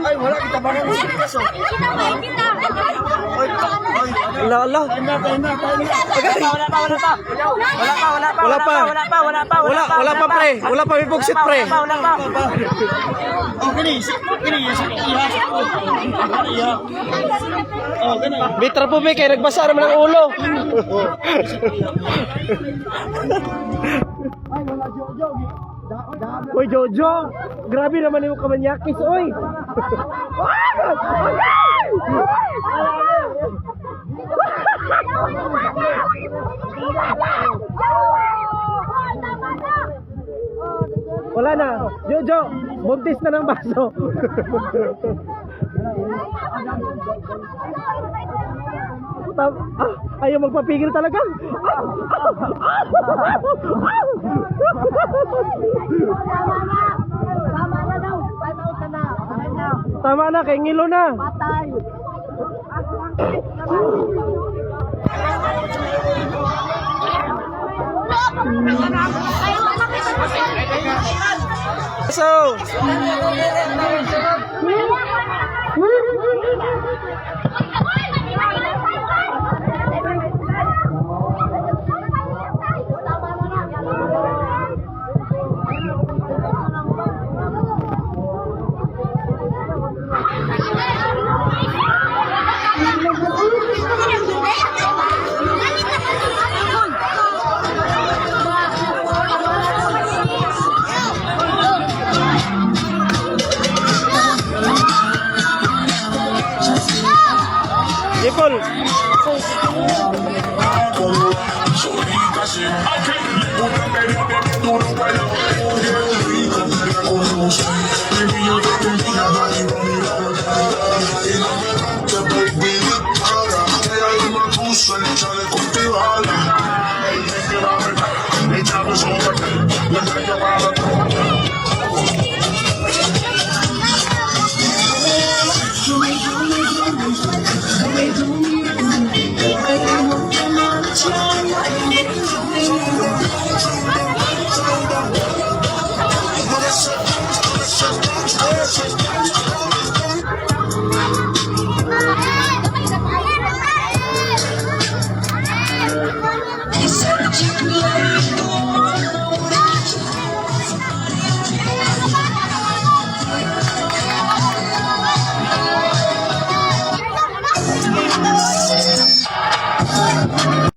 Ay, wala kita barang sa kaso. Ala, ala. Wala pa pre. Wala pa may bugsit pre. Oh, gani. Gani, iya. Iya. Oh, gani. Bitra po may kay nagbasa naman ang ulo. Ay, wala Jojo. Oy Jojo, grabe naman yung kamanyakis, oy. Wala na, Jojo, buntis na ng baso. Ayaw magpapigil talaga. Tama na daw. 5,000 na. Tama na, kay ngilo na. Patay. So, Ipol. They